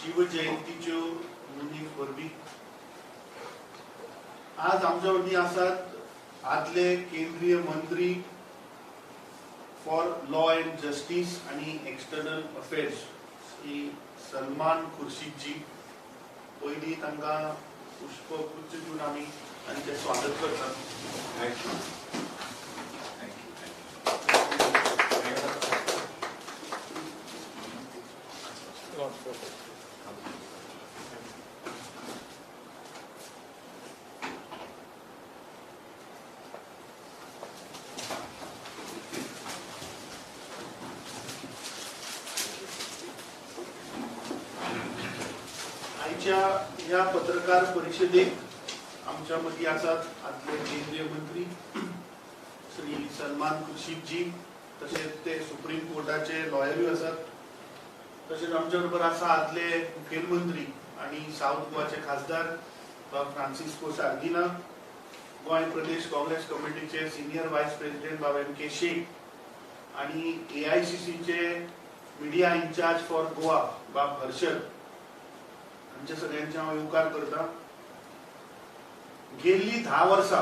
शिवजयंतीच्यो मुनीक वरवीं आज आमच्या वरवीं आसात आदले केंद्रीय मंत्री फॉर लॉ एंड जस्टिस आणि एक्सटर्नल अफेर्स श्री सलमान खुर्शीद जी. पयलीं तांकां पुष्पगुच्छ दिवन आमी तांचें स्वागत करतात. आयच्या ह्या पत्रकार परिषदेक आमच्या मदीं आसात आदले केंद्रीय मंत्री श्री सलमान खुर्शीद जी, तशेंच ते सुप्रीम कोर्टाचे लॉयरूय आसात. तशेंच आमच्या बरोबर आसा आदले मुखेलमंत्री आणि साउथ गोवाचे खासदार फ्रांसिस्को सार्दिना, गोंय प्रदेश काँग्रेस कमिटीचे सिनियर व्हायस प्रेसिडेंट बाब के शेख आणि AICCचे मिडिया इन्चार्ज फॉर गोवा बाब हर्षद. आमच्या सगळ्यांचे हांव येवकार करता. गेल्ली 10 वर्सां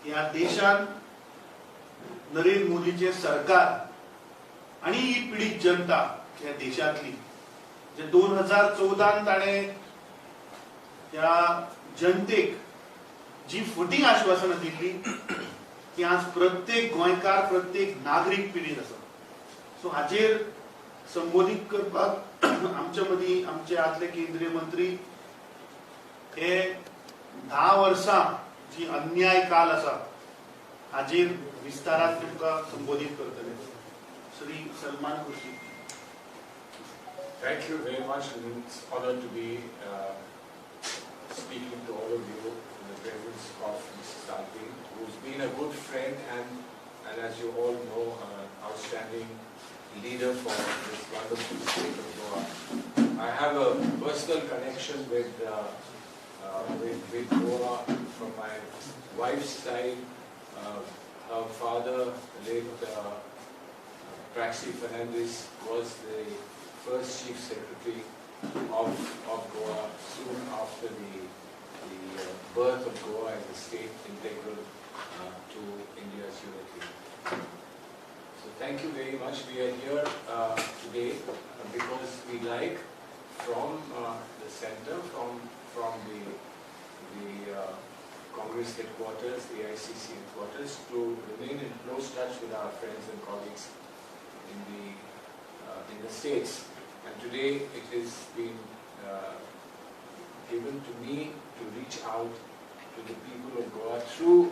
ह्या देशान नरेंद्र मोदीचे सरकार आणि ही पीडित जनता ह्या देशातली जे 2014 ताणे त्या जनतेक जी फटींग आश्वासनां दिल्ली ती आज प्रत्येक गोंयकार प्रत्येक नागरीक पीडित आसा. सो हाजेर संबोधित करपाक आमच्या मदीं आमचे आदले केंद्रीय मंत्री हे 10 वर्सां जी अन्याय काल आसा हाजेर विस्तारान तुमकां संबोधित करतले. Shri Salman Khurshid. Thank you very much, and it's an honor to be speaking to all of you in the presence of Mr. Salvi, who's been a good friend and as you all know, an outstanding leader for this wonderful state of Goa. I have a personal connection with Goa from my wife's side. Her father, late Praxi Fernandez, was the first chief secretary of Goa soon after the birth of Goa as a state integral to India's unity. So thank you very much. We are here today because we like from the center, from the Congress headquarters, the AICC headquarters, to remain in close touch with our friends and colleagues in the states. And today it has been given to me to reach out to the people of Goa through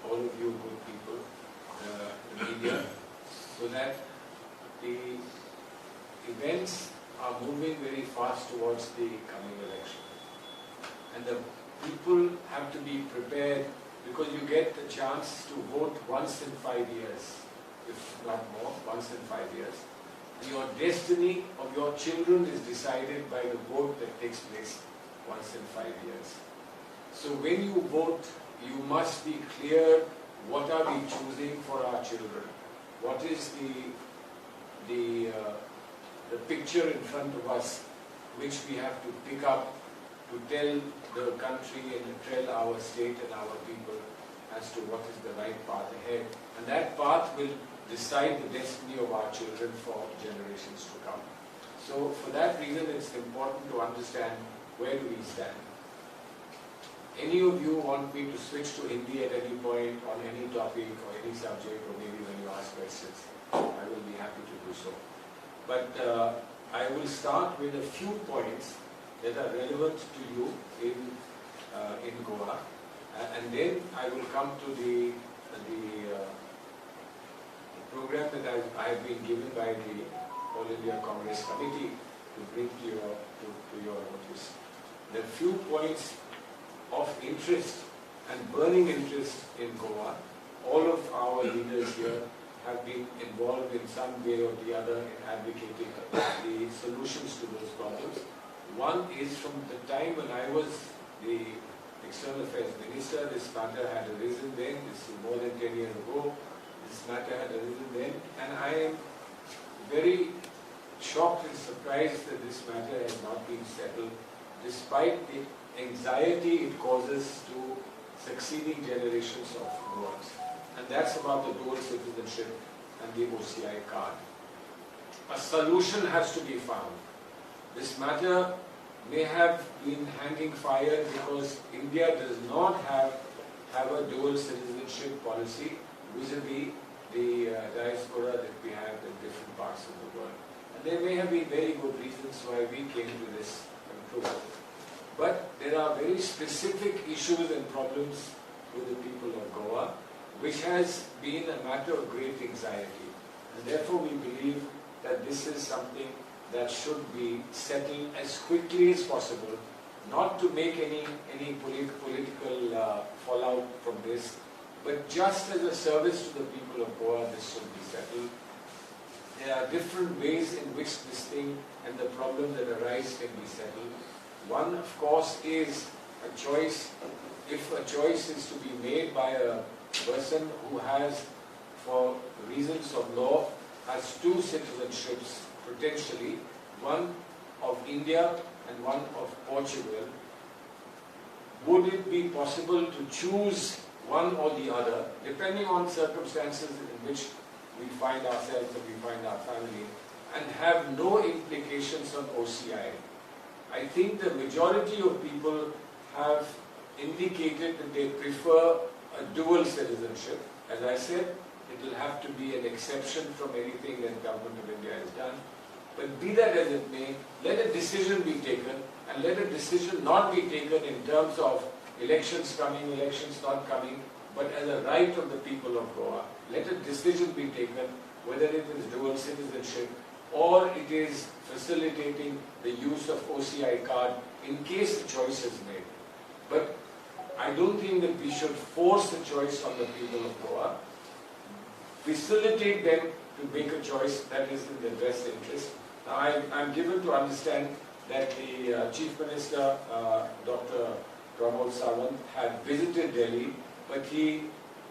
all of you good people, the media, so that the events are moving very fast towards the coming election. And the people have to be prepared, because you get the chance to vote once in 5 years, if not more, once in 5 years. Your destiny of your children is decided by the vote that takes place once in 5 years. So when you vote, you must be clear what are we choosing for our children. What is the picture in front of us which we have to pick up to tell the country and to tell our state and our people as to what is the right path ahead. And that path will decide the destiny of our children for generations to come. So for that reason it's important to understand where do we stand. Any of you want me to switch to Hindi at any point on any topic or any subject, or maybe when you ask questions, I will be happy to do so. But I will start with a few points that are relevant to you in Goa, and then I will come to the program that I have been given by the All India Congress Committee to bring to your notice. There are few points of interest and burning interest in Goa. All of our leaders here have been involved in some way or the other in advocating the solutions to those problems. One is from the time when I was the External Affairs Minister, this matter had arisen then. This is more than 10 years ago. This matter had arisen then, and I am very shocked and surprised that this matter has not been settled, despite the anxiety it causes to succeeding generations of Goans. And that's about the dual citizenship and the OCI card. A solution has to be found. This matter may have been hanging fire because India does not have a dual citizenship policy vis-a-vis the diaspora that we have in different parts of the world. And there may have been very good reasons why we came to this conclusion. But there are very specific issues and problems with the people of Goa, which has been a matter of great anxiety. And therefore we believe that this is something that should be settled as quickly as possible, not to make any political fallout from this, but just as a service to the people of Goa, this should be settled. There are different ways in which this thing and the problems that arise can be settled. One, of course, is a choice. If a choice is to be made by a person who has, for reasons of law, has two citizenships potentially, one of India and one of Portugal, would it be possible to choose one or the other, depending on circumstances in which we find ourselves or we find our family, and have no implications on OCI? I think the majority of people have indicated that they prefer a dual citizenship. As I said, it will have to be an exception from anything that Government of India has done. But be that as it may, let a decision be taken, and let a decision not be taken in terms of elections coming, elections not coming, but as a right of the people of Goa. Let a decision be taken whether it is dual citizenship or it is facilitating the use of OCI card in case a choice is made. But I don't think that we should force the choice on the people of Goa. Facilitate them to make a choice that is in their best interest. Now, I'm given to understand that the Chief Minister, Dr. Pramod Sawant, had visited Delhi, but he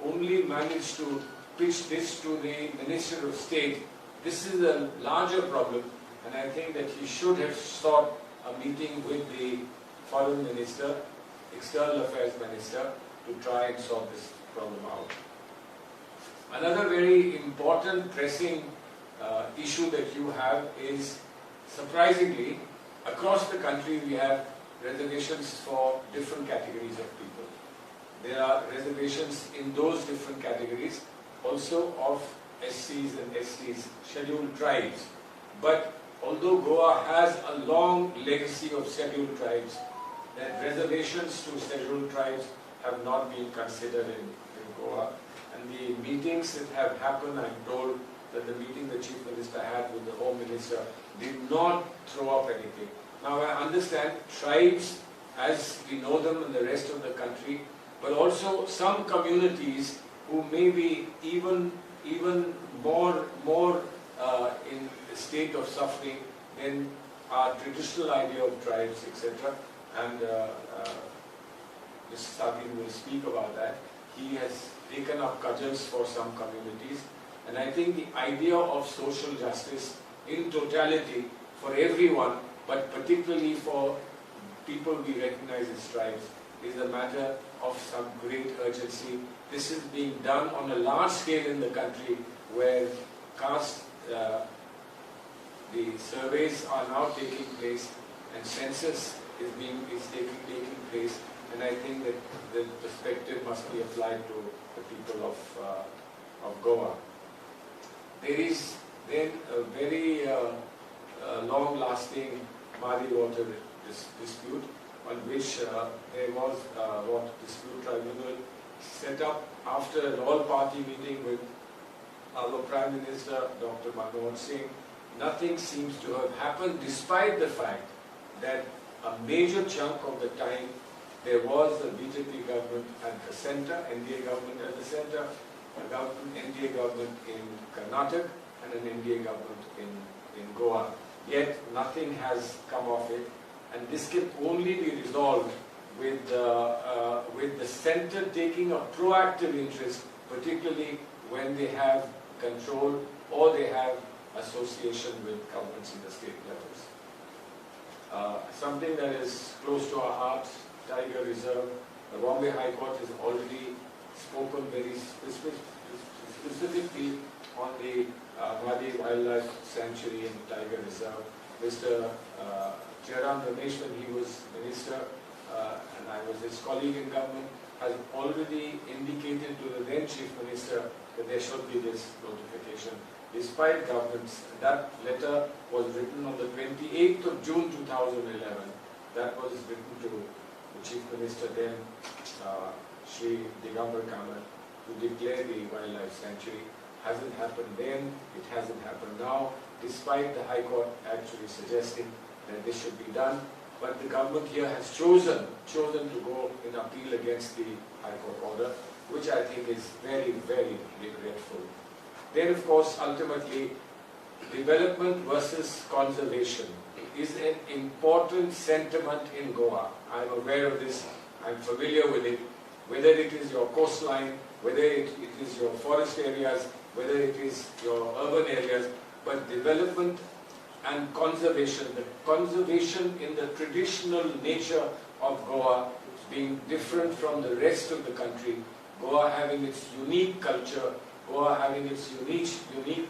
only managed to pitch this to the Minister of State. This is a larger problem, and I think that he should have sought a meeting with the Foreign Minister, External Affairs Minister, to try and sort this problem out. Another very important pressing issue that you have is, surprisingly, across the country we have reservations for different categories of people. There are reservations in those different categories also of SCs and STs, scheduled tribes. But although Goa has a long legacy of scheduled tribes, that reservations to scheduled tribes have not been considered in Goa. And the meetings that have happened, I'm told that the meeting the Chief Minister had with the Home Minister did not throw up anything. Now I understand tribes as we know them in the rest of the country, but also some communities who may be even more in a state of suffering than our traditional idea of tribes, etc. And Mr. Satin will speak about that. He has taken up cudgels for some communities, and I think the idea of social justice in totality for everyone, but particularly for people we recognize as tribes, is a matter of some great urgency. This is being done on a large scale in the country, where caste, the surveys are now taking place and census is taking place, and I think that the perspective must be applied to the people of Goa. There is then a very long-lasting Mari water dispute, on which there was what dispute tribunal set up after an all-party meeting with our Prime Minister, Dr. Manmohan Singh. Nothing seems to have happened, despite the fact that a major chunk of the time there was a BJP government at the center, NDA government at the center, NDA government in Karnataka, and an NDA government in Goa. Yet nothing has come of it, and this can only be resolved with the center taking a proactive interest, particularly when they have control or they have association with governments in the state levels. Something that is close to our hearts, Tiger Reserve. The Bombay High Court has already spoken very specifically on the Wadi Wildlife Sanctuary and Tiger Reserve. Mr. Jairam Ramesh, when he was minister, and I was his colleague in government, has already indicated to the then Chief Minister that there should be this notification. Despite governments, that letter was written on the 28th of June 2011. That was written to the Chief Minister then, Shri Digambar Kamat, to declare the wildlife sanctuary. Hasn't happened then, it hasn't happened now, despite the High Court actually suggesting that this should be done. But the government here has chosen to go in appeal against the High Court order, which I think is very, very regretful. Then, of course, ultimately, development versus conservation is an important sentiment in Goa. I'm aware of this, I'm familiar with it, whether it is your coastline, whether it is your forest areas, whether it is your urban areas, but development and conservation, the conservation in the traditional nature of Goa being different from the rest of the country, Goa having its unique culture, Goa having its unique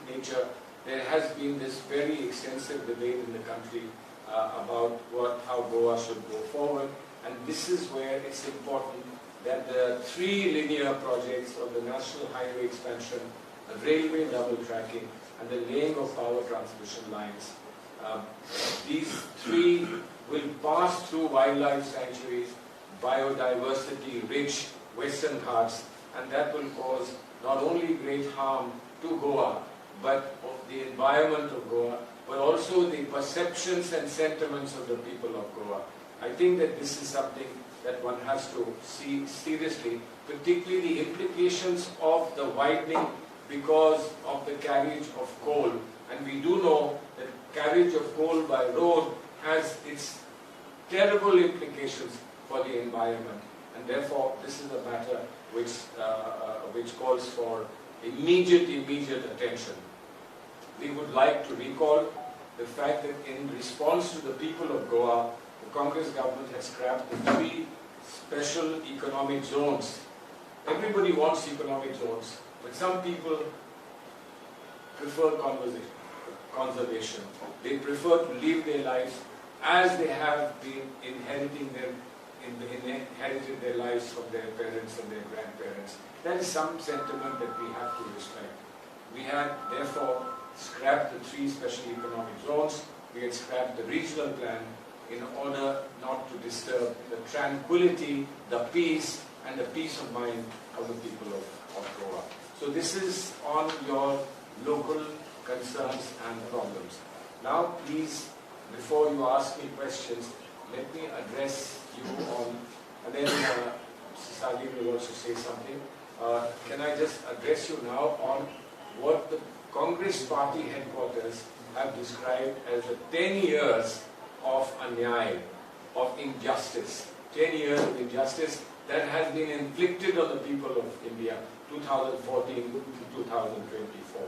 nature. There has been this very extensive debate in the country about how Goa should go forward, and this is where it's important that the 3 linear projects of the National Highway expansion, the railway double tracking, and the laying of power transmission lines, these 3 will pass through wildlife sanctuaries, biodiversity-rich Western Ghats, and that will cause not only great harm to Goa, but of the environment of Goa, but also the perceptions and sentiments of the people of Goa. I think that this is something that one has to see seriously, particularly the implications of the widening because of the carriage of coal. And we do know that carriage of coal by road has its terrible implications for the environment. And therefore, this is a matter which calls for immediate attention. We would like to recall the fact that in response to the people of Goa, the Congress government has scrapped the 3 special economic zones. Everybody wants economic zones, but some people prefer conservation. They prefer to live their lives as they have been inherited their lives from their parents and their grandparents. That is some sentiment that we have to respect. We had therefore scrapped the 3 special economic zones. We had scrapped the regional plan in order not to disturb the tranquility, the peace, and the peace of mind of the people of Goa. So this is on your local concerns and problems. Now please, before you ask me questions, let me address you on, and then Sadi will also say something. Can I just address you now on what the Congress party headquarters have described as the 10 years of anyay, of injustice. 10 years of injustice that has been inflicted on the people of India, 2014 to 2024.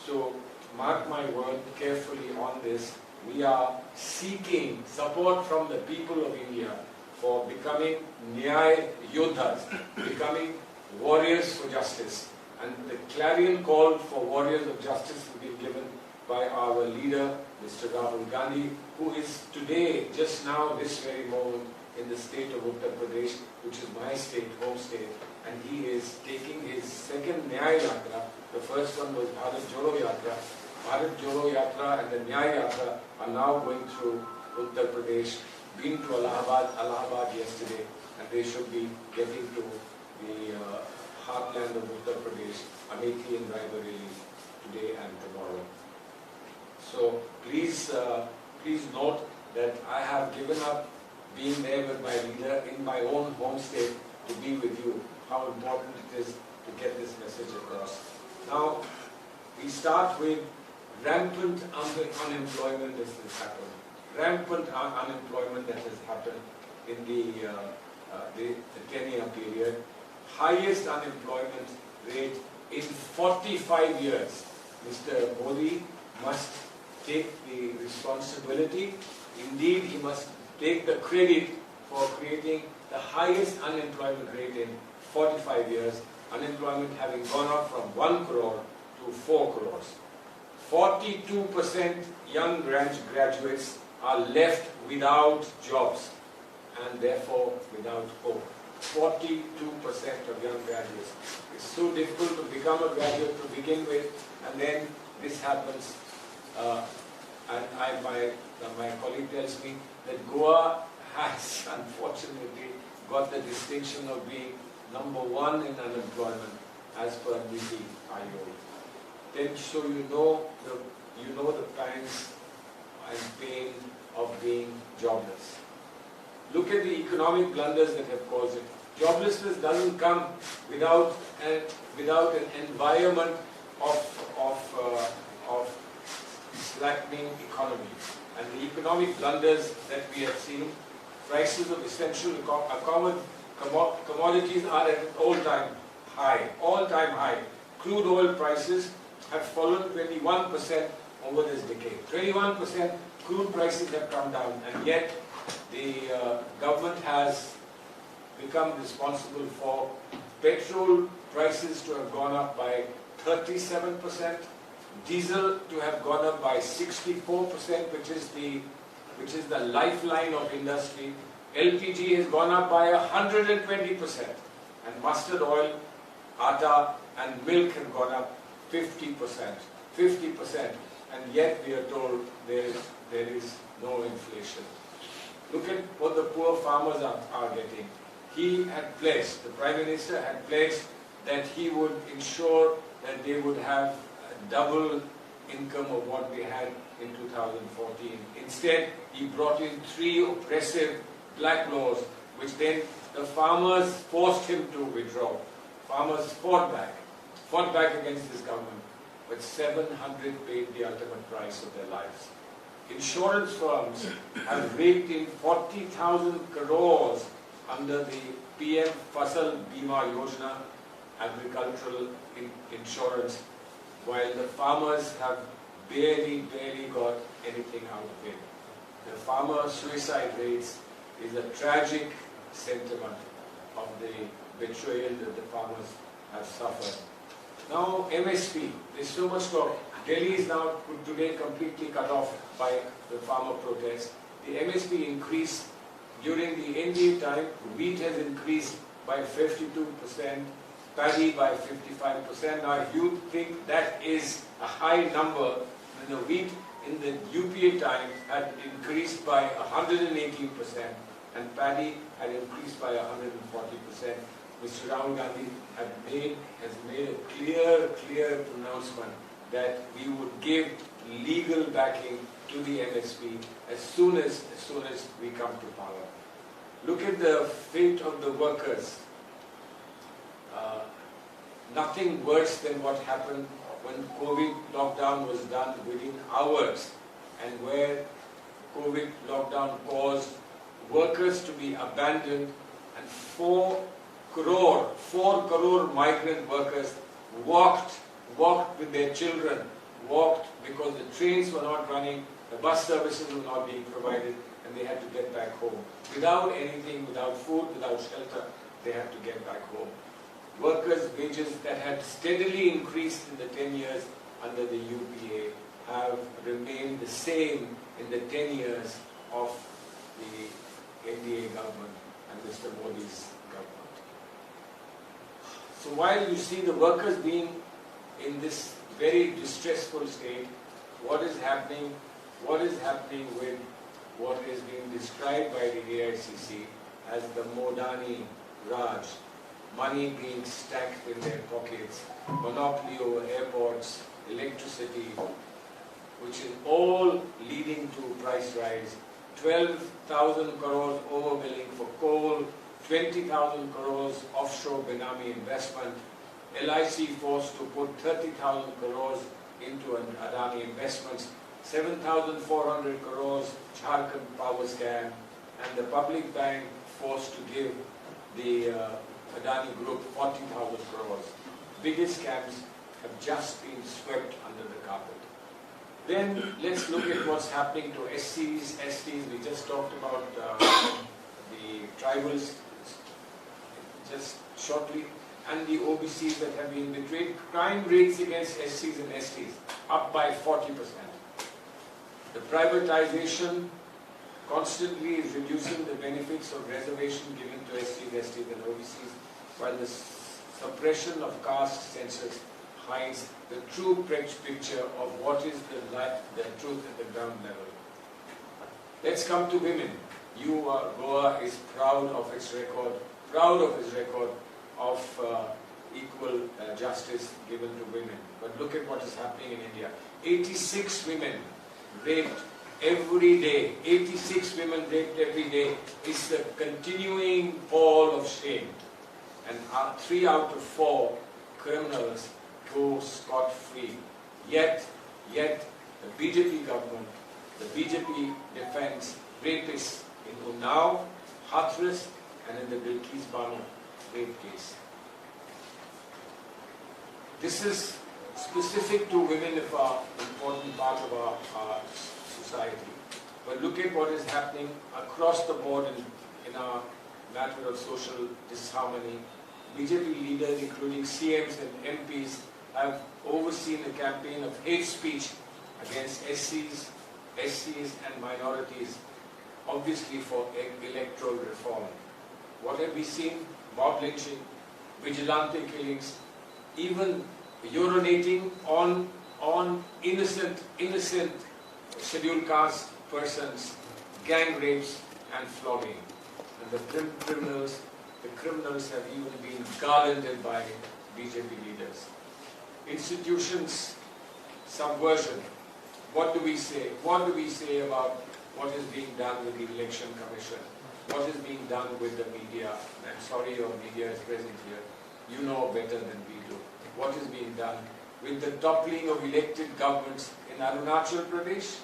So mark my word carefully on this. We are seeking support from the people of India for becoming Nyay Yodhas, becoming warriors for justice. And the clarion call for warriors of justice will be given by our leader, Mr. Rahul Gandhi, who is today, just now, this very moment, in the state of Uttar Pradesh, which is my state, home state, and he is taking his second Nyay Yatra. The first one was Bharat Jodo Yatra. Bharat Jodo Yatra and the Nyay Yatra are now going through Uttar Pradesh, been to Allahabad yesterday, and they should be getting to the heartland of Uttar Pradesh, Amethi and Raebareli today and tomorrow. So please note that I have given up being there with my leader in my own home state to be with you. How important it is to get this message across. Now, we start with rampant unemployment that has happened. Rampant unemployment that has happened in the 10-year period. Highest unemployment rate in 45 years. Mr. Modi must take the responsibility. Indeed, he must take the credit for creating the highest unemployment rate in 45 years, unemployment having gone up from 1 crore to 4 crores. 42% young graduates are left without jobs and therefore without hope. 42% of young graduates. It's so difficult to become a graduate to begin with, and then this happens. My colleague tells me that Goa has unfortunately got the distinction of being #1 in unemployment as per NITI Aayog. Then so you know the pangs and pain of being jobless. Look at the economic blunders that have caused it. Joblessness doesn't come without an environment of slackening economy. And the economic blunders that we have seen, prices of essential commodities are at an all-time high. Crude oil prices have fallen 21% over this decade. 21% crude prices have come down, and yet the government has become responsible for petrol prices to have gone up by 37%, diesel to have gone up by 64%, which is the lifeline of industry. LPG has gone up by 120%, and mustard oil, atta and milk have gone up 50%, and yet we are told there is no inflation. Look at what the poor farmers are getting. He had pledged, the Prime Minister had pledged that he would ensure that they would have a double income of what they had in 2014. Instead, he brought in 3 oppressive black laws, which then the farmers forced him to withdraw. Farmers fought back against this government, but 700 paid the ultimate price of their lives. Insurance firms have raked in 40,000 crores under the PM Fasal Bima Yojana, agricultural insurance, while the farmers have barely got anything out of it. The farmer suicide rates is a tragic sentiment of the betrayal that the farmers have suffered. Now MSP, there's so much talk. Delhi is now today completely cut off by the farmer protest. The MSP increase during the NDA time, wheat has increased by 52%, paddy by 55%. Now if you think that is a high number, then the wheat in the UPA time had increased by 118%, and paddy had increased by 140%. Mr. Rahul Gandhi has made a clear pronouncement that we would give legal backing to the MSP as soon as we come to power. Look at the fate of the workers. Nothing worse than what happened when COVID lockdown was done within hours, and where COVID lockdown caused workers to be abandoned, and 4 crore migrant workers walked with their children, walked because the trains were not running, the bus services were not being provided, and they had to get back home. Without anything, without food, without shelter, they had to get back home. Workers' wages that had steadily increased in the 10 years under the UPA have remained the same in the 10 years of the NDA government and Mr. Modi's government. So while you see the workers being in this very distressful state, what is happening with what is being described by the AICC as the Modani Raj, money being stacked in their pockets, monopoly over airports, electricity, which is all leading to price rise. 12,000 crores overbilling for coal, 20,000 crores offshore Benami investment, LIC forced to put 30,000 crores into an Adani investments, 7,400 crores Jharkhand power scam, and the public bank forced to give the Adani group 40,000 crores. Biggest scams have just been swept under the carpet. Then let's look at what's happening to SCs, STs. We just talked about the tribals just shortly, and the OBCs that have been betrayed. Crime rates against SCs and STs up by 40%. The privatization constantly is reducing the benefits of reservation given to SCs, STs and OBCs, while the suppression of caste census hides the true picture of what is the truth at the ground level. Let's come to women. Goa is proud of its record of equal justice given to women. But look at what is happening in India. 86 women raped every day. 86 women raped every day. It's the continuing fall of shame. And 3 out of 4 criminals go scot-free. Yet the BJP government, the BJP defends rapists in Unnao, Hathras, and in the Bilkis Bano rape case. This is specific to women of our important part of our society. But look at what is happening across the board in our matter of social disharmony. BJP leaders, including CMs and MPs, have overseen a campaign of hate speech against SCs, SCs and minorities, obviously for electoral reform. What have we seen? Mob lynching, vigilante killings, even urinating on innocent scheduled caste persons, gang rapes and flogging. And the criminals have even been garlanded by BJP leaders. Institutions subversion. What do we say? What do we say about what is being done with the Election Commission? What is being done with the media? I'm sorry your media is present here. You know better than we do. What is being done with the toppling of elected governments in Arunachal Pradesh?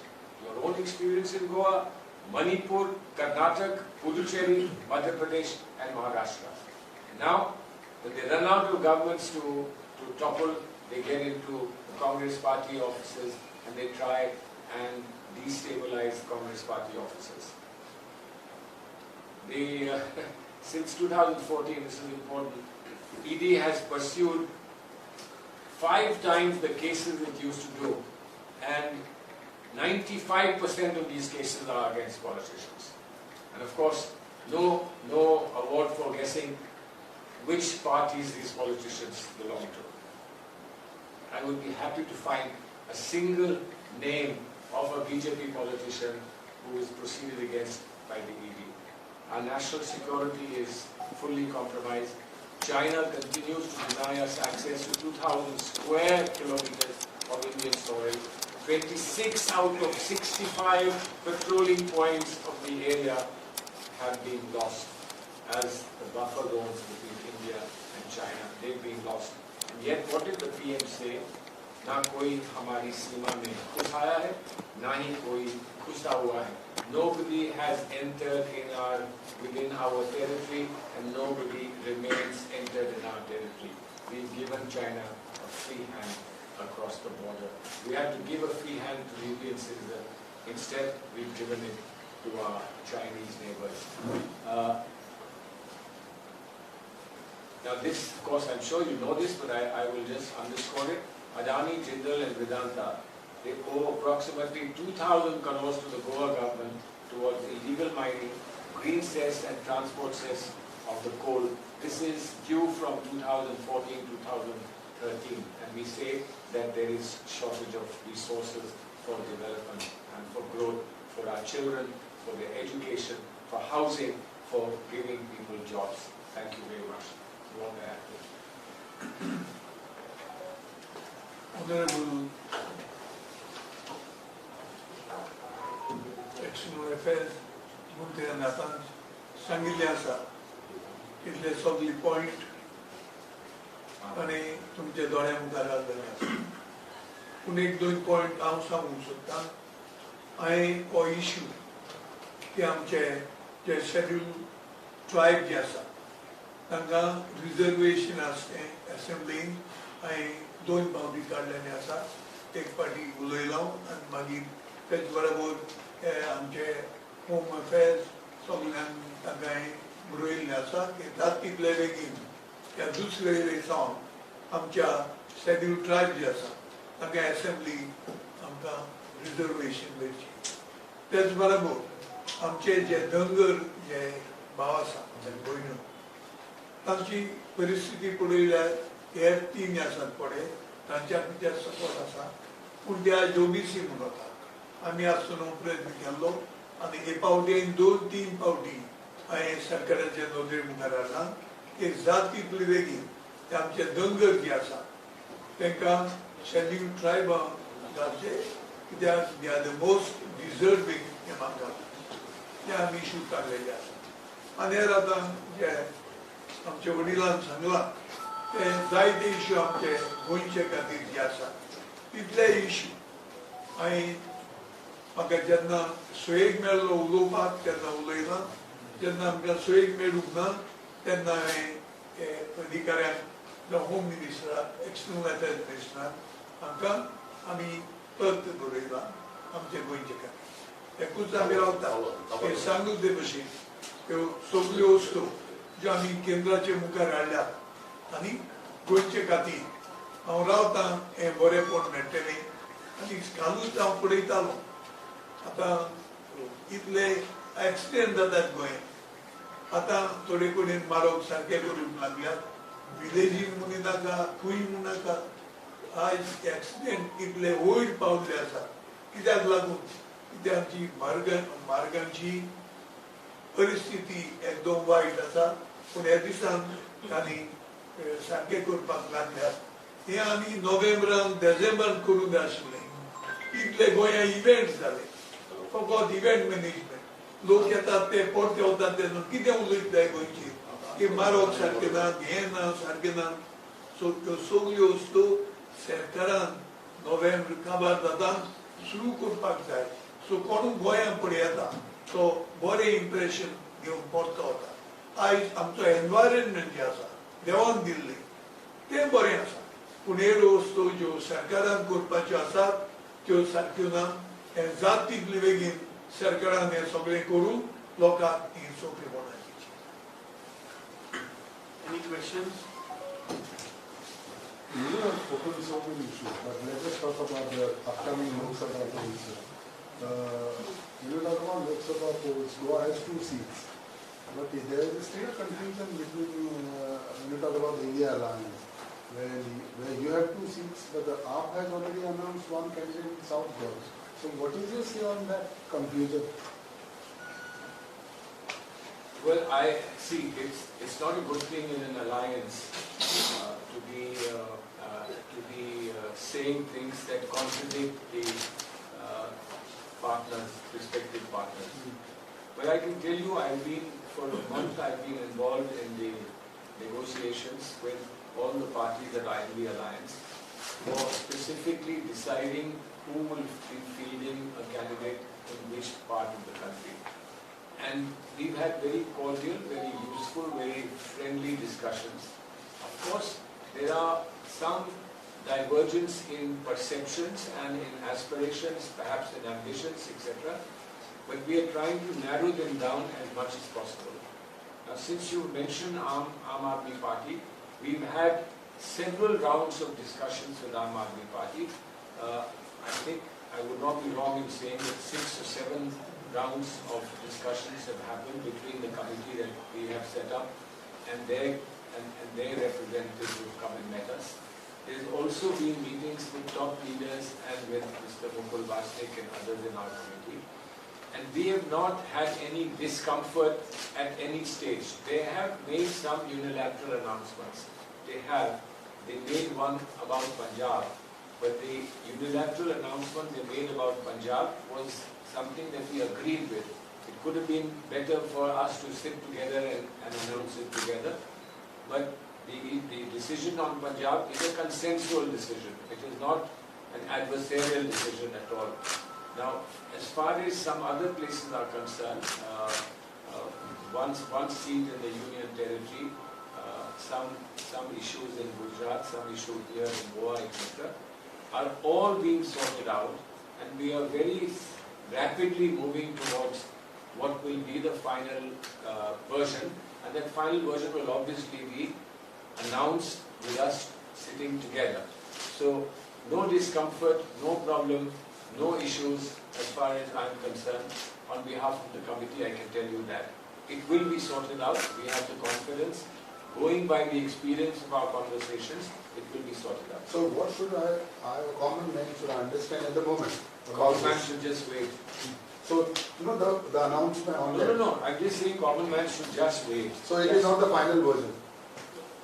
Your own experience in Goa, Manipur, Karnataka, Puducherry, Madhya Pradesh and Maharashtra. And now, when they run out of governments to topple, they get into the Congress party offices and they try and destabilize Congress party offices. Since 2014, this is important, ED has pursued 5 times the cases it used to do, and 95% of these cases are against politicians. And of course, no award for guessing which parties these politicians belong to. I would be happy to find a single name of a BJP politician who is proceeded against by the ED. Our national security is fully compromised. China continues to deny us access to 2,000 square kilometers of Indian soil. 26 out of 65 patrolling points of the area have been lost as the buffer zones between India and China. They've been lost. And yet, what did the PM say? Na koi hamari seema mein घुस आया है, ना ही कोई घुसा हुआ है. Nobody has entered within our territory, and nobody remains entered in our territory. We've given China a free hand across the border. We have to give a free hand to the Indian citizen. Instead, we've given it to our Chinese neighbors. Now this, of course, I'm sure you know this, but I will just underscore it. Adani, Jindal and Vedanta, they owe approximately 2,000 crores to the Goa government towards illegal mining, green cess and transport cess of the coal. This is due from 2014-2013, and we say that there is shortage of resources for development and for growth, for our children, for their education, for housing, for giving people jobs. Thank you very much. You want to add to it? Honorable External Affairs मंत्री नातान सांगिल्लें आसा इतले सगळे point आनी तुमचे दोळ्या मुखार घाल्लेले आसा. पूण 1-2 पॉइंट हांव सांगूंक सोदतां. हांवें हो इश्यू की आमचे जे शेड्यूल ट्रायब जे आसा तांकां रिजर्वेशन आसलें असेंब्लीन हांवें 2 बावडी काडलेले आसा. एक पाटी उलयलो आनी मागीर तेच बरोबर आमचे होम अफेर्स सगळ्यांक तांकां बरयल्लें आसा की जाता तितले बेगीन ह्या दुसरे वेळेसावन आमच्या शेड्यूल ट्रायब जे आसा तांकां एसेंब्ली आमकां रिजर्वेशन मेळची तेच बरोबर आमचे जे धनगर जे भाव आसा जे भयण्यो तांची परिस्थिती पळयल्यार हे 3 आसात पळय तांच्या भितर सपोर्ट आसा पूण ते आज ओबीसी म्हणटात आमी आसतना प्रयत्न केल्लो आनी हे पावटी 2-3 पावटी हांवें सरकाराच्या नोंदणी मुखार हाडला की जाता तितले बेगीन ते आमचे धनगर जे आसा तांकां शेड्यूल ट्रायबांक घालचे कित्याक they are the most deserving among ते आमी इशू काडलेले आसा आनी हेर आतां जे आमच्या वडिलांन सांगलां ते जायते इशू आमचे गोंयचे खातीर जे आसा तितले इशू हांवें म्हाका जेन्ना सोयेक मेळ्ळो उलोवपाक तेन्ना उलयलां जेन्ना आमकां सोयेक मेळूंक ना तेन्ना हांवें अधिकाऱ्यांक होम मिनिस्टराक एक्सटर्नल अफेर्स मिनिस्टराक हांकां आमी पत्र बरयलां आमचे गोंयचे खातीर एकूच आमी रावता हे सांगून ते भशेन ह्यो सगल्यो वस्तू ज्यो आमी केंद्राचे मुखार हाडल्यात आनी गोंयचे खातीर हांव रावतां हें बरेंपण मेळटलें आनी कालूच हांव पळयतालो आतां इतले एक्सिडेंट जातात गोंयांत आतां थोडे कडेन मारप सारके करूंक लागल्यात विलेजीन म्हणू नाका खंय म्हणू नाका आज एक्सिडेंट इतले वयर पावल्ले आसा कित्याक लागून कित्याक आमची मार्गांची परिस्थिती एकदम वायट आसा पूण ह्या दिसान तांणी सारके करपाक लागल्यात हें आमी नोव्हेंबरान डिसेंबरान करूंक जाय आशिल्लें इतले गोंया इव्हेंट जाले फकत इव्हेंट मॅनेजमेंट लोक येतात ते परते वतात तेन्ना कितें उलयताय गोंयची की मारप सारकें ना हें ना सारकें ना सो त्यो सगल्यो वस्तू सरकारान नोव्हेंबर काबार जाता सुरू करपाक जाय सो कोण गोंयांत पळयता तो बरें इम्प्रेशन घेवन परतो वता आयज आमचो एनवायरमेंट जे आसा देवान दिल्लें तें बरें आसा पूण ह्यो वस्तू ज्यो सरकारान करपाच्यो आसात त्यो सारक्यो ना हें जाता तितले बेगीन सरकारान हें सगळें करून लोकांक ही सोंपेपणां दिवची. Any questions? You have spoken so many issues, but let us talk about the upcoming Lok Sabha polls. You talk about Lok Sabha polls, Goa has 2 seats, but there is still a confusion between, you talk about the India Alliance, where you have 2 seats, but the AAP has already announced 1 candidate in South Goa. So what is your say on that confusion? Well, I see it's not a good thing in an alliance to be saying things that contradict the respective partners. But I can tell you, for a month I've been involved in the negotiations with all the parties that are in the alliance for specifically deciding who will be fielding a candidate in which part of the country. And we've had very cordial, very useful, very friendly discussions. Of course, there are some divergence in perceptions and in aspirations, perhaps in ambitions, etc. But we are trying to narrow them down as much as possible. Now, since you mentioned Aam Aadmi Party, we've had several rounds of discussions with Aam Aadmi Party. I think I would not be wrong in saying that 6 or 7 rounds of discussions have happened between the committee that we have set up and their representatives who have come and met us. There's also been meetings with top leaders and with Mr. Mukul Vasnik and others in our committee. And we have not had any discomfort at any stage. They have made some unilateral announcements. They made one about Punjab, but the unilateral announcement they made about Punjab was something that we agreed with. It could have been better for us to sit together and announce it together, but the decision on Punjab is a consensual decision. It is not an adversarial decision at all. Now, as far as some other places are concerned, one seat in the Union Territory, some issues in Gujarat, some issue here in Goa, etc. are all being sorted out, and we are very rapidly moving towards what will be the final version, and that final version will obviously be announced with us sitting together. So no discomfort, no problem, no issues as far as I am concerned. On behalf of the committee, I can tell you that it will be sorted out. We have the confidence. Going by the experience of our conversations, it will be sorted out. So what should a common man should understand at the moment? Common man should just wait. So, the announcement on that. No. I'm just saying common man should just wait. So it is not the final version.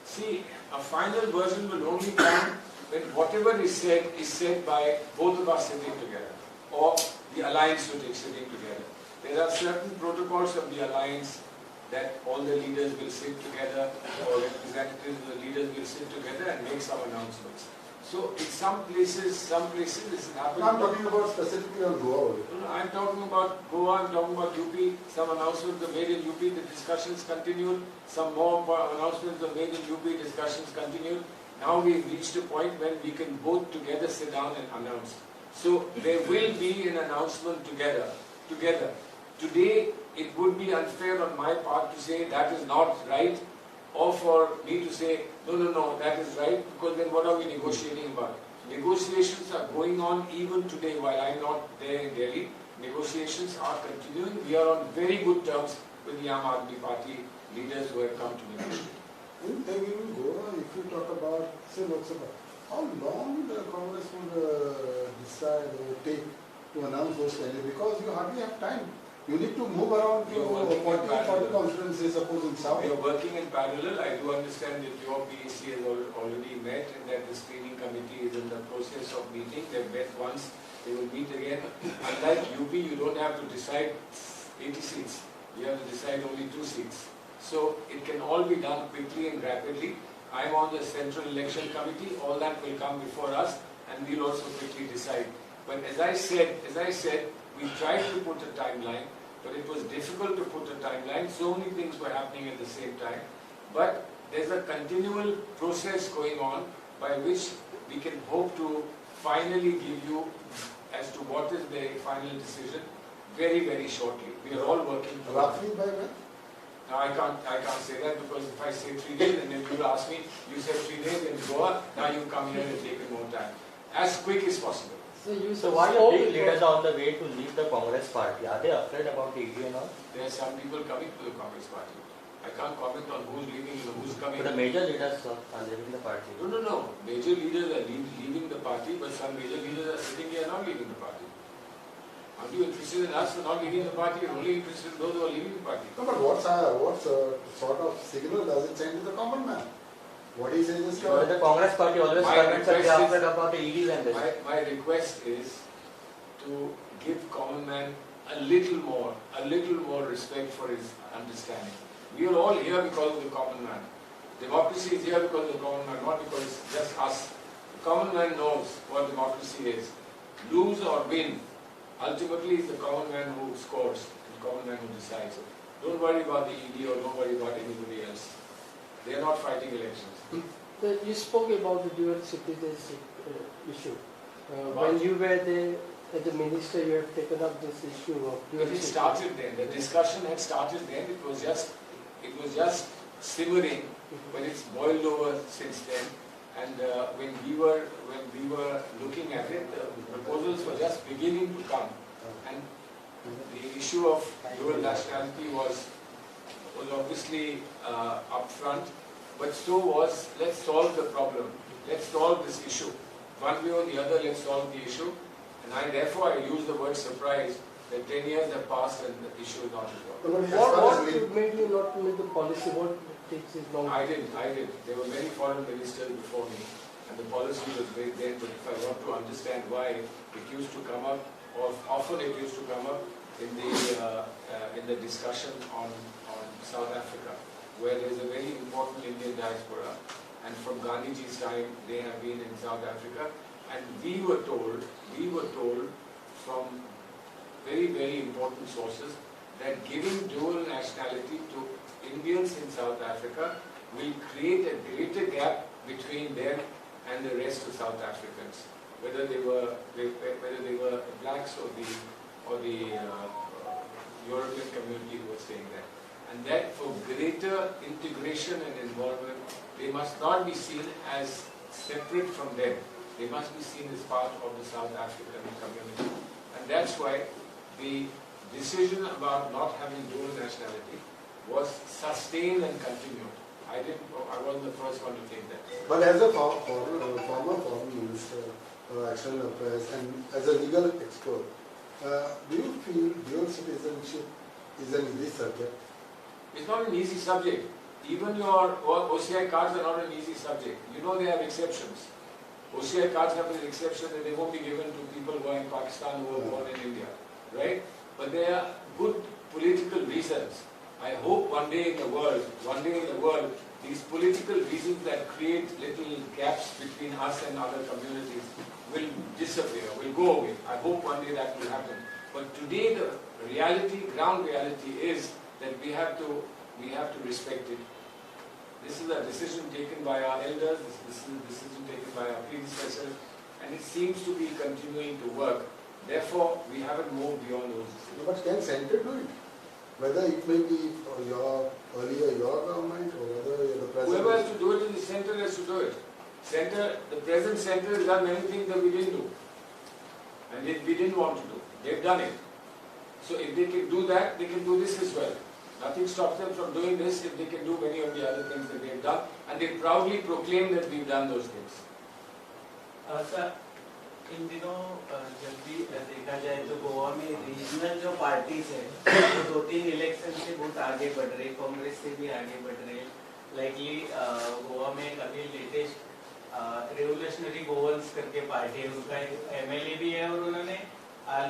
See, a final version will only come when whatever is said by both of us sitting together, or the alliance sitting together. There are certain protocols of the alliance that all the leaders will sit together, or representatives of the leaders will sit together and make some announcements. So in some places this is happening. I'm talking about specifically on Goa. No, I'm talking about Goa, I'm talking about UP. Some announcements are made in UP, the discussions continued. Some more announcements are made in UP, discussions continued. Now we've reached a point when we can both together sit down and announce. So there will be an announcement together. Today, it would be unfair on my part to say that is not right, or for me to say, no, that is right, because then what are we negotiating about? Negotiations are going on even today while I'm not there in Delhi. Negotiations are continuing. We are on very good terms with the Aam Aadmi Party leaders who have come to negotiate. In Goa, if you talk about, say, Lok Sabha, how long the Congress would decide or take to announce those candidates? Because you hardly have time. You need to move around to 40 conferences, suppose in South. We are working in parallel. I do understand that your PEC has already met and that the screening committee is in the process of meeting. They've met once, they will meet again. Unlike UP, you don't have to decide 80 seats. You have to decide only 2 seats. So it can all be done quickly and rapidly. I'm on the Central Election Committee. All that will come before us and we'll also quickly decide. But as I said, we tried to put a timeline, but it was difficult to put a timeline. So many things were happening at the same time. But there's a continual process going on by which we can hope to finally give you as to what is the final decision very, very shortly. We are all working towards Roughly by when? Now I can't say that because if I say 3 days and then you ask me, you said 3 days in Goa, now you come here and take more time. As quick as possible. So why are big leaders on the way to leave the Congress party? Are they afraid about the ED and all? There are some people coming to the Congress party. I can't comment on who's leaving and who's coming. But the major leaders are leaving the party. No. Major leaders are leaving the party, but some major leaders are sitting here not leaving the party. Aren't you interested in us for not leaving the party? You're only interested in those who are leaving the party. No, but what sort of signal does it send to the common man? What he says is The Congress party always comments that they are afraid about the EDs and this. My request is to give common man a little more respect for his understanding. We are all here because of the common man. Democracy is here because of the common man, not because it's just us. The common man knows what democracy is. Lose or win, ultimately it's the common man who scores, the common man who decides. Don't worry about the ED or don't worry about anybody else. They are not fighting elections. You spoke about the dual citizenship issue. When you were there as a minister, you have taken up this issue of dual It citizenship. started then. The discussion had started then. It was just simmering, but it's boiled over since then. And when we were looking at it, the proposals were just beginning to come. And the issue of dual nationality was obviously up front, but so was, let's solve the problem, let's solve this issue. One way or the other, let's solve the issue. And therefore I use the word surprise that 10 years have passed and the issue is not resolved. What made you not make the policy? What takes it long? I did. There were many foreign ministers before me and the policy was great then, but if I want to understand why, it used to come up, or often it used to come up in the discussion on South Africa, where there is a very important Indian diaspora, and from Gandhiji's time they have been in South Africa, and we were told from very, very important sources that giving dual nationality to Indians in South Africa will create a greater gap between them and the rest of South Africans. whether they were blacks or the European community who was staying there. And that for greater integration and involvement, they must not be seen as separate from them. They must be seen as part of the South African community. And that's why the decision about not having dual nationality was sustained and continued. I wasn't the first one to think that. But as a former foreign minister, external affairs, and as a legal expert, do you feel dual citizenship is an easy subject? It's not an easy subject. Even your OCI cards are not an easy subject. You know they have exceptions. OCI cards have an exception that they won't be given to people who are in Pakistan who were born in India, right? But there are good political reasons. I hope one day in the world, these political reasons that create little gaps between us and other communities will disappear, will go away. I hope one day that will happen. But today the ground reality is that we have to respect it. This is a decision taken by our elders, this is a decision taken by our predecessors, and it seems to be continuing to work. Therefore, we haven't moved beyond those decisions. But can centre do it? Whether it may be your government or whether the president. Whoever has to do it in the centre has to do it. The present centre has done many things that we didn't do. And we didn't want to do. They've done it. So if they can do that, they can do this as well. Nothing stops them from doing this if they can do many of the other things that they've done. And they proudly proclaim that we've done those things. Sir इन दिनों जब भी देखा जाए तो गोवा में regional जो parties है वो 2-3 इलेक्शन से बहुत आगे बढ़ रहे, कांग्रेस से भी आगे बढ़ रहे। लाइकली गोवा में अभी लेटेस्ट रेवोल्यूशनरी गोवंस करके पार्टी है, उनका एक एमएलए भी है और उन्होंने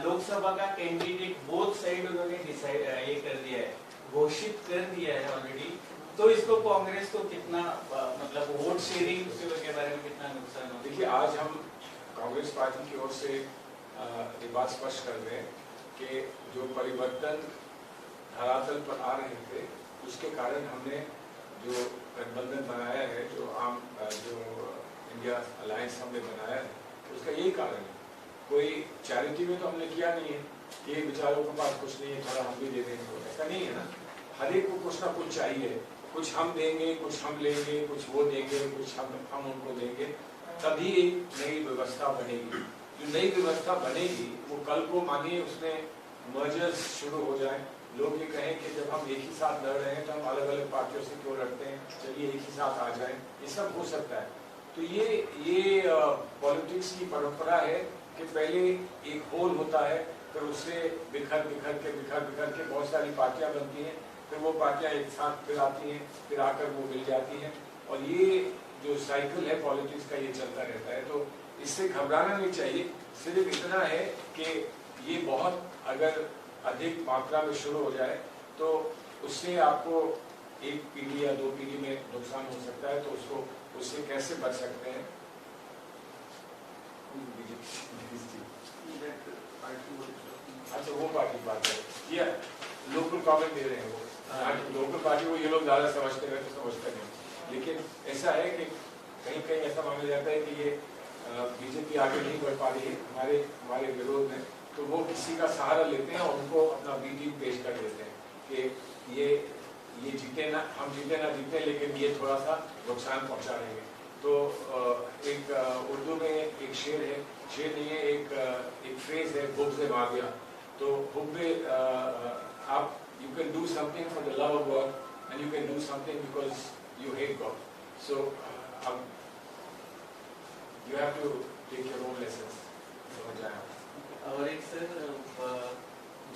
लोकसभा का कैंडिडेट बोथ साइड उन्होंने डिसाइड ये कर दिया है, घोषित कर दिया है ऑलरेडी। तो इसको कांग्रेस को कितना मतलब वोट शेयरिंग के बारे में कितना नुकसान हो? देखिए, आज हम कांग्रेस पार्टी की ओर से ये बात स्पष्ट कर रहे हैं कि जो परिवर्तन धरातल पर आ रहे थे उसके कारण हमने जो गठबंधन बनाया है, जो इंडिया अलायंस हमने बनाया है, उसका यही कारण है। कोई चैरिटी में तो हमने किया नहीं है कि बेचारों के पास कुछ नहीं है, थोड़ा हम भी दे देंगे, ऐसा नहीं है ना। हर एक को कुछ ना कुछ चाहिए, कुछ हम देंगे, कुछ हम लेंगे, कुछ वो देंगे, कुछ हम उनको देंगे, तभी एक नई व्यवस्था बनेगी। जो नई व्यवस्था बनेगी वो कल को मानिए उसमें मर्जर्स शुरू हो जाए, लोग ये कहें कि जब हम एक ही साथ लड़ रहे हैं तो हम अलग अलग पार्टियों से क्यों लड़ते हैं, चलिए एक ही साथ आ जाएं, ये सब हो सकता है। तो ये पॉलिटिक्स की परंपरा है कि पहले एक होल होता है, फिर उससे बिखर के बहुत सारी पार्टियां बनती हैं, फिर वो पार्टियां एक साथ फिर आती हैं, फिर आकर वो मिल जाती हैं, और ये जो साइकिल है पॉलिटिक्स का ये चलता रहता है। तो इससे घबराना नहीं चाहिए, सिर्फ इतना है कि ये बहुत अगर अधिक मात्रा में शुरू हो जाए तो उससे आपको एक पीढ़ी या 2 पीढ़ी में नुकसान हो सकता है। तो उससे कैसे बच सकते हैं? अच्छा, वो पार्टी बात है, ये लोकल कमेंट दे रहे हैं वो, लोकल पार्टी को ये लोग ज्यादा समझते हैं तो समझते नहीं। लेकिन ऐसा है कि कहीं ऐसा माना जाता है कि ये बीजेपी आगे नहीं बढ़ पा रही है हमारे विरोध में, तो वो किसी का सहारा लेते हैं और उनको अपना बी टीम पेश कर देते हैं कि ये जीते ना, हम जीते ना जीते, लेकिन ये थोड़ा सा नुकसान पहुंचा रहे हैं। तो एक उर्दू में एक शेर है, शेर नहीं है, एक फ्रेज है, हुब से मार दिया। तो हुब में आप you can do something for the love of God and you can do something because you hate God. So you have to take your own lessons. और एक सर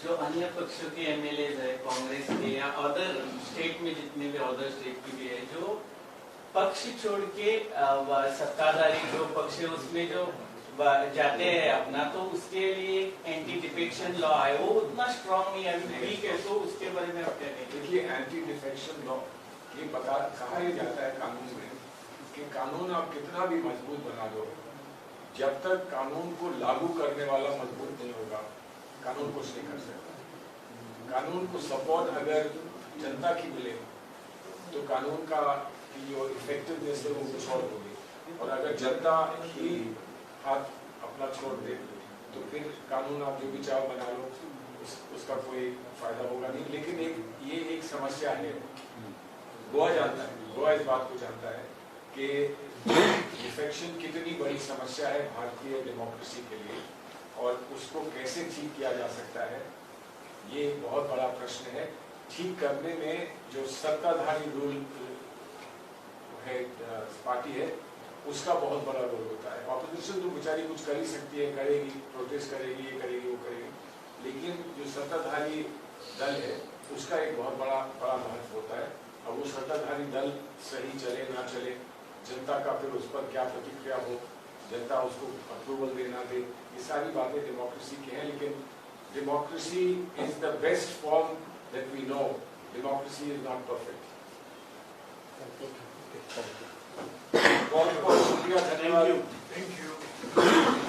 जो अन्य पक्षों के एमएलएज है कांग्रेस के या अदर स्टेट में जितने भी अदर स्टेट की भी है, जो पक्ष छोड़ के सत्ताधारी जो पक्ष है उसमें जो जाते हैं अपना, तो उसके लिए एंटी डिफेक्शन लॉ है, वो उतना स्ट्रॉन्ग नहीं है अभी, ठीक है, तो उसके बारे में आप क्या कहेंगे? देखिए, एंटी डिफेक्शन लॉ ये कहा जाता है कानून में कि कानून आप कितना भी मजबूत बना दो, जब तक कानून को लागू करने वाला मजबूत नहीं होगा कानून कुछ नहीं कर सकता। कानून को सपोर्ट अगर जनता की मिले तो कानून का जो इफेक्टिवनेस है वो कुछ और होगी, और अगर जनता ही हाथ अपना छोड़ दे तो फिर कानून आप जो भी चाहो बना लो, उसका कोई फायदा होगा नहीं। लेकिन ये एक समस्या है, गोवा जानता है, गोवा इस बात को जानता है कि डिफेक्शन कितनी बड़ी समस्या है भारतीय डेमोक्रेसी के लिए और उसको कैसे ठीक किया जा सकता है, ये एक बहुत बड़ा प्रश्न है। ठीक करने में जो सत्ताधारी रूल है पार्टी है उसका बहुत बड़ा रोल होता है। ऑपोजिशन तो बेचारी कुछ कर ही सकती है, करेगी, प्रोटेस्ट करेगी, ये करेगी, वो करेगी, लेकिन जो सत्ताधारी दल है उसका एक बहुत बड़ा महत्व होता है। अब वो सत्ताधारी दल सही चले ना चले, जनता का फिर उस पर क्या प्रतिक्रिया हो, जनता उसको अप्रूवल देना दे, ये सारी बातें डेमोक्रेसी की हैं। लेकिन democracy is the best form that we know, democracy is not perfect. बहुत बहुत शुक्रिया, धन्यवाद। Thank you.